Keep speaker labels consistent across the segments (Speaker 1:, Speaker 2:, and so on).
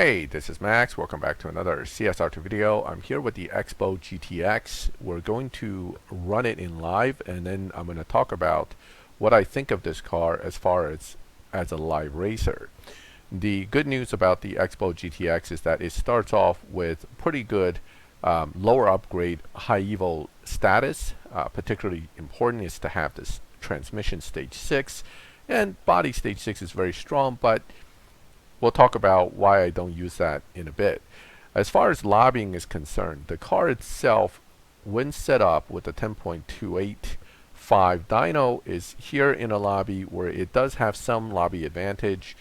Speaker 1: Hey, this is Max. Welcome back to another CSR video. I'm here with the X-bow GTX. We're going to run it in live, and then I'm going to talk about what I think of this car as far as a live racer. The good news about the X-bow GTX is that it starts off with pretty good lower upgrade high evo status. Particularly important is to have this transmission stage 6, and body stage 6 is very strong, but we'll talk about why I don't use that in a bit. As far as lobbying is concerned, the car itself, when set up with a 10.285 dyno, is here in a lobby where it does have some lobby advantage.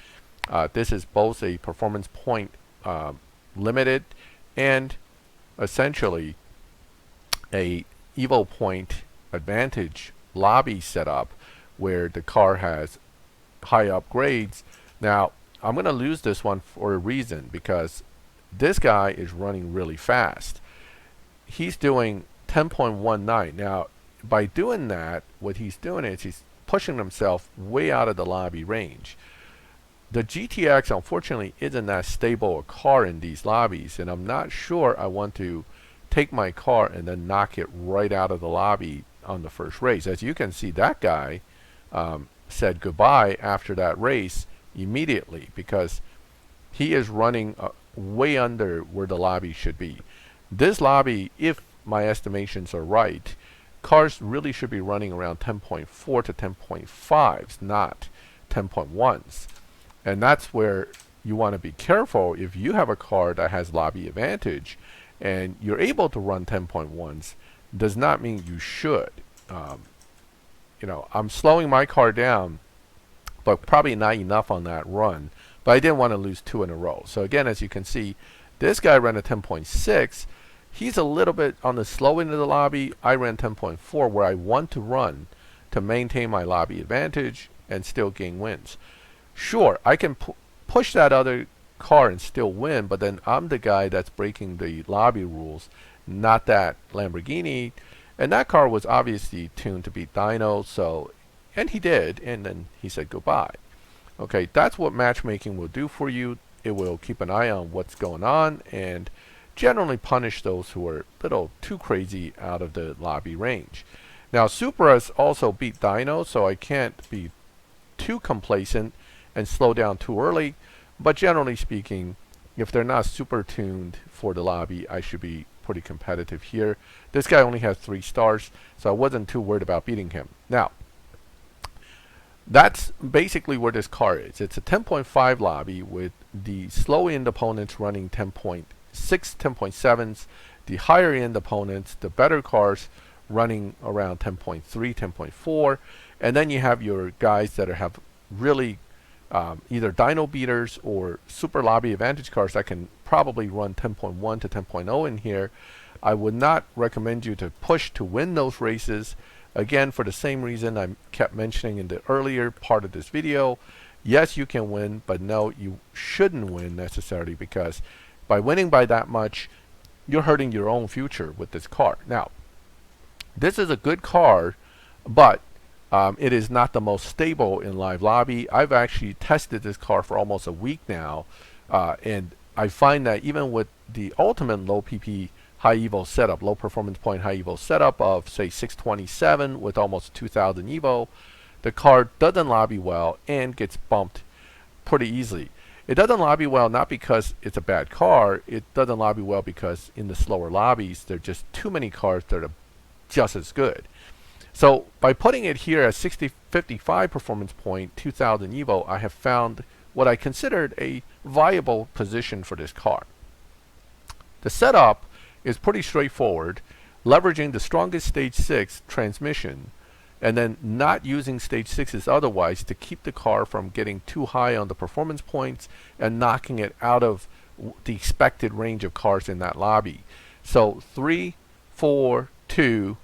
Speaker 1: This is both a performance point limited and essentially a Evo point advantage lobby setup where the car has high upgrades. Now, I'm going to lose this one for a reason, because this guy is running really fast. He's doing 10.19. Now, by doing that, what he's doing is he's pushing himself way out of the lobby range. The GTX, unfortunately, isn't that stable a car in these lobbies, and I'm not sure I want to take my car and then knock it right out of the lobby on the first race. As you can see, that guy said goodbye after that race immediately, because he is running way under where the lobby should be. This lobby, if my estimations are right, cars really should be running around 10.4 to 10.5s, not 10.1s. And that's where you want to be careful. If you have a car that has lobby advantage and you're able to run 10.1s, does not mean you should. I'm slowing my car down, but probably not enough on that run. But I didn't want to lose two in a row. So again, as you can see, this guy ran a 10.6. He's a little bit on the slow end of the lobby. I ran 10.4, where I want to run to maintain my lobby advantage and still gain wins. Sure, I can push that other car and still win, but then I'm the guy that's breaking the lobby rules, not that Lamborghini. And that car was obviously tuned to beat dyno, so, and he did, and then he said goodbye. Okay, that's what matchmaking will do for you. It will keep an eye on what's going on and generally punish those who are a little too crazy out of the lobby range. Now, Supras also beat dyno, so I can't be too complacent and slow down too early. But generally speaking, if they're not super tuned for the lobby, I should be pretty competitive here. This guy only has 3 stars, so I wasn't too worried about beating him. Now, that's basically where this car is. It's a 10.5 lobby with the slow end opponents running 10.6, 10.7s, the higher end opponents, the better cars, running around 10.3, 10.4, and then you have your guys that have really either dyno beaters or super lobby advantage cars that can probably run 10.1 to 10.0 in here. I would not recommend you to push to win those races. Again, for the same reason I kept mentioning in the earlier part of this video. Yes, you can win, but no, you shouldn't win necessarily, because by winning by that much, you're hurting your own future with this car. Now, this is a good car, but it is not the most stable in live lobby. I've actually tested this car for almost a week now, and I find that even with the ultimate low PP high evo setup, low performance point high evo setup of say 627 with almost 2000 evo, the car doesn't lobby well and gets bumped pretty easily. It doesn't lobby well not because it's a bad car, it doesn't lobby well because in the slower lobbies there are just too many cars that are just as good. So by putting it here at 6055 performance point, 2000 evo, I have found what I considered a viable position for this car. The setup is pretty straightforward, leveraging the strongest stage 6 transmission and then not using stage 6s otherwise to keep the car from getting too high on the performance points and knocking it out of the expected range of cars in that lobby. So 3, 4, 2,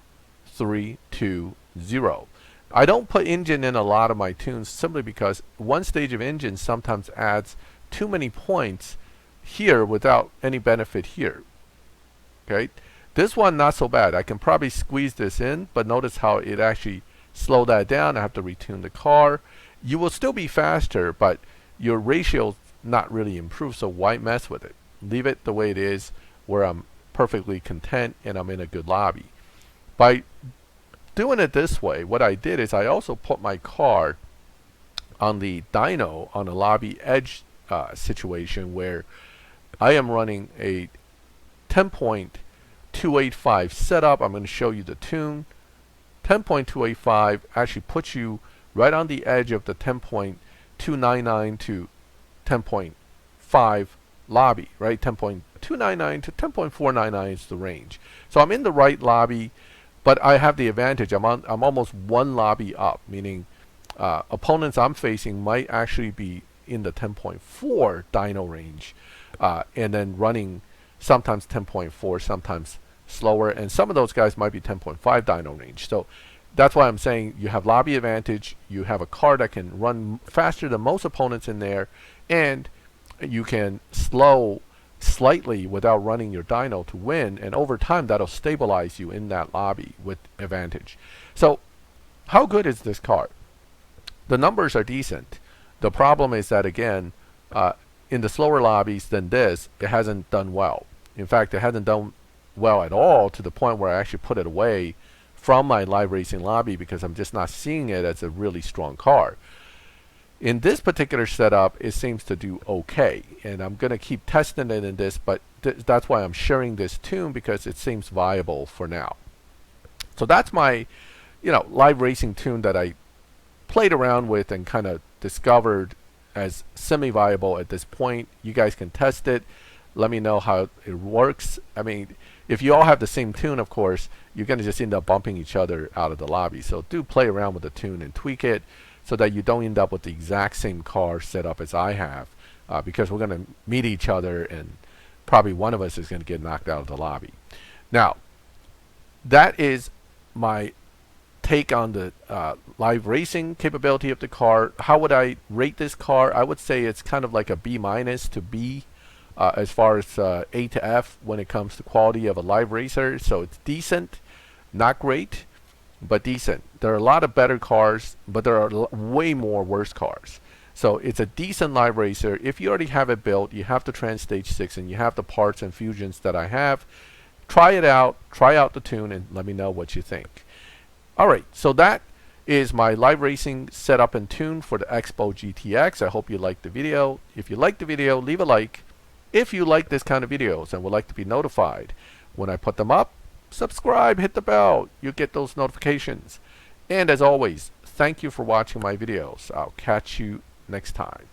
Speaker 1: 3, 2, 0. I don't put engine in a lot of my tunes simply because one stage of engine sometimes adds too many points here without any benefit here. Okay, this one not so bad. I can probably squeeze this in, but notice how it actually slowed that down. I have to retune the car. You will still be faster, but your ratios not really improve, so why mess with it? Leave it the way it is, where I'm perfectly content and I'm in a good lobby. By doing it this way, what I did is I also put my car on the dyno on a lobby edge situation where I am running a 10.285 setup. I'm going to show you the tune. 10.285 actually puts you right on the edge of the 10.299 to 10.5 lobby, right? 10.299 to 10.499 is the range. So I'm in the right lobby, but I have the advantage. I'm almost one lobby up, meaning opponents I'm facing might actually be in the 10.4 dyno range, and then running sometimes 10.4, sometimes slower, and some of those guys might be 10.5 dyno range. So that's why I'm saying you have lobby advantage, you have a car that can run faster than most opponents in there, and you can slow slightly without running your dyno to win, and over time that'll stabilize you in that lobby with advantage. So how good is this car? The numbers are decent. The problem is that, again, in the slower lobbies than this, it hasn't done well. In fact, it hasn't done well at all, to the point where I actually put it away from my live racing lobby because I'm just not seeing it as a really strong car. In this particular setup, it seems to do okay, and I'm going to keep testing it in this, but that's why I'm sharing this tune, because it seems viable for now. So that's my, live racing tune that I played around with and kind of discovered as semi-viable at this point. You guys can test it. Let me know how it works. I mean, if you all have the same tune, of course, you're going to just end up bumping each other out of the lobby. So do play around with the tune and tweak it so that you don't end up with the exact same car setup as I have, because we're going to meet each other and probably one of us is going to get knocked out of the lobby. Now, that is my take on the live racing capability of the car. How would I rate this car? I would say it's kind of like a B- to B, as far as A to F when it comes to quality of a live racer. So it's decent, not great, but decent. There are a lot of better cars, but there are way more worse cars. So it's a decent live racer. If you already have it built, you have the Trans Stage 6 and you have the parts and fusions that I have, try it out, try out the tune, and let me know what you think. Alright, so that is my live racing setup and tune for the X-bow GTX. I hope you liked the video. If you liked the video, leave a like. If you like this kind of videos and would like to be notified when I put them up, subscribe, hit the bell. You get those notifications. And as always, thank you for watching my videos. I'll catch you next time.